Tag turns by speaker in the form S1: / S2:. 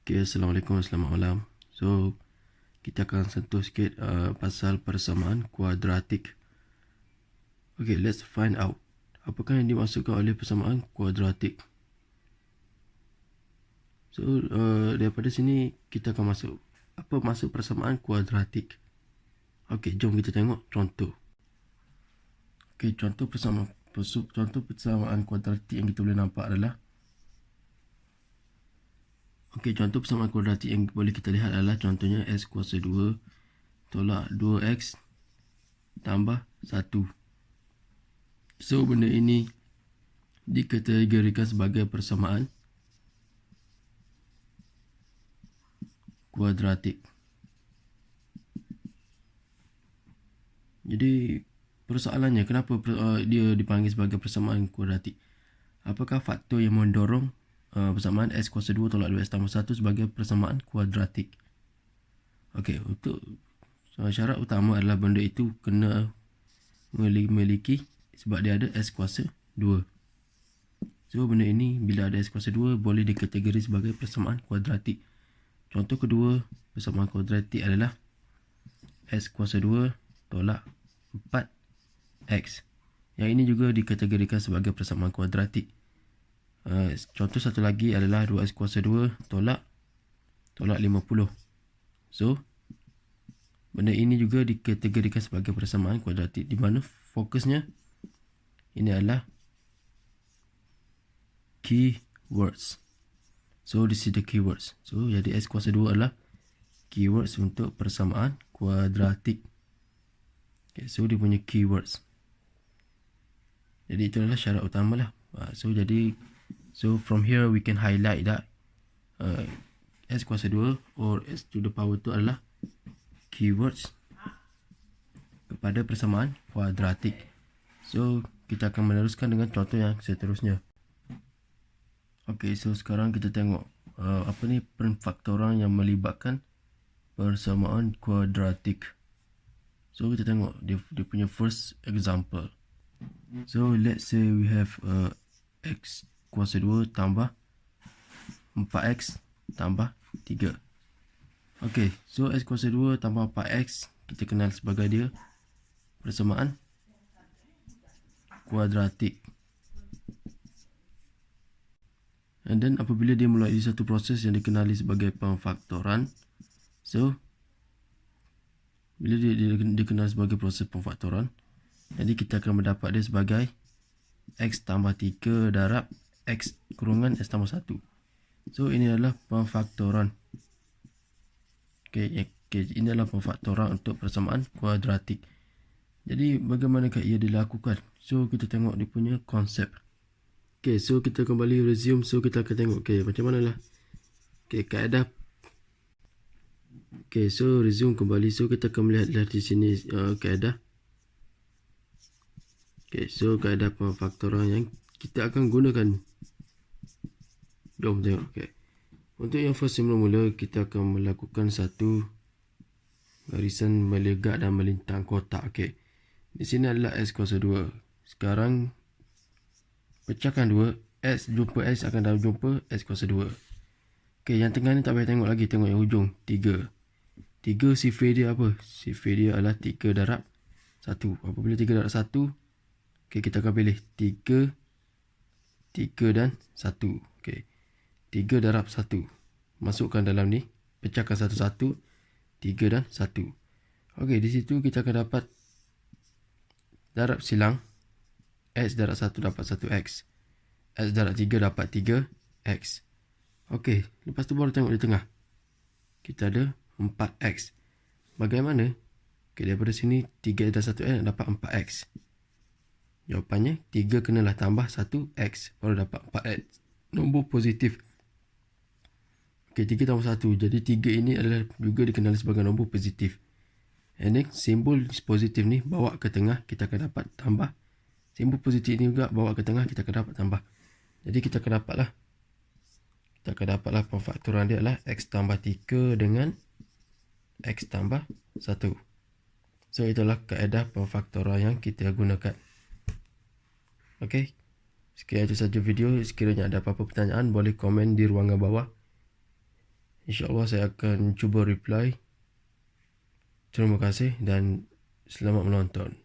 S1: Okay, Assalamualaikum, selamat malam. So, kita akan sentuh sikit pasal persamaan kuadratik. Okay, let's find out. Apakah yang dimaksudkan oleh persamaan kuadratik? So, daripada sini kita akan masuk. Apa maksud persamaan kuadratik? Okay, jom kita tengok contoh. Okay, contoh persamaan kuadratik yang kita boleh nampak adalah contoh persamaan kuadratik yang boleh kita lihat adalah contohnya x kuasa 2 tolak 2x tambah 1. So, benda ini dikategorikan sebagai persamaan kuadratik. Jadi, persoalannya kenapa dia dipanggil sebagai persamaan kuadratik? Apakah faktor yang mendorong persamaan x kuasa 2 tolak 2x tambah 1 sebagai persamaan kuadratik? Okey, untuk syarat utama adalah benda itu kena memiliki sebab dia ada x kuasa 2. So, benda ini bila ada x kuasa 2 boleh dikategori sebagai persamaan kuadratik. Contoh kedua persamaan kuadratik adalah x kuasa 2 tolak 4x. Yang ini juga dikategorikan sebagai persamaan kuadratik. Contoh satu lagi adalah 2x kuasa 2 tolak 50. So, benda ini juga dikategorikan sebagai persamaan kuadratik di mana fokusnya ini adalah keywords. So, this is the keywords. So, jadi x kuasa 2 adalah keywords untuk persamaan kuadratik. Okay, so, dia punya keywords. Jadi, itu adalah syarat utama lah. So, from here we can highlight that x kuasa 2 or x to the power 2 adalah keywords kepada persamaan kuadratik. So, kita akan meneruskan dengan contoh yang seterusnya. Okay, so sekarang kita tengok perfaktoran yang melibatkan persamaan kuadratik. So, kita tengok dia punya first example. So, let's say we have x kuasa 2 tambah 4x tambah 3. Okay, so x kuasa 2 tambah 4x kita kenal sebagai dia persamaan kuadratik. And then apabila dia melalui satu proses yang dikenali sebagai pemfaktoran, so bila dia dikenal sebagai proses pemfaktoran, jadi kita akan mendapat dia sebagai x tambah 3 darab x kurungan x tambah 1. So, ini adalah pemfaktoran. Okay, ini adalah pemfaktoran untuk persamaan kuadratik. Jadi, bagaimanakah ia dilakukan? So, kita tengok dia punya konsep. Okay, so kita kembali resume. So, kita akan tengok, macam mana lah. Kaedah. So resume kembali. So, kita akan melihat di sini kaedah. So kaedah pemfaktoran yang kita akan gunakan. Jom tengok. Untuk yang first mula-mula kita akan melakukan satu garisan melegak dan melintang kotak. Di sini adalah x kuasa 2. Sekarang pecahkan 2. X jumpa x akan jumpa x kuasa 2. Yang tengah ni tak payah tengok lagi. Tengok yang ujung 3. 3 sifar dia apa? Sifar dia adalah 3 darab 1. Apabila 3 darab 1, kita akan pilih 3 dan 1. 3 darab 1. Masukkan dalam ni. Pecahkan satu-satu. 3 dan 1. Di situ kita akan dapat darab silang. X darab 1 dapat 1x. X darab 3 dapat 3x. Lepas tu baru tengok di tengah. Kita ada 4x. Bagaimana? Daripada sini 3 dan 1x dapat 4x. Jawapannya 3 kenalah tambah 1x baru dapat 4x. Nombor positif. 3 tambah 1. Jadi 3 ini adalah juga dikenali sebagai nombor positif. And then simbol positif ni bawa ke tengah kita akan dapat tambah. Simbol positif ni juga bawa ke tengah kita akan dapat tambah. Jadi kita akan dapatlah pemfaktoran dia adalah x tambah 3 dengan x tambah 1. So, itulah kaedah pemfaktoran yang kita gunakan. Sekian itu saja video. Sekiranya ada apa-apa pertanyaan boleh komen di ruangan bawah. InsyaAllah saya akan cuba reply. Terima kasih dan selamat menonton.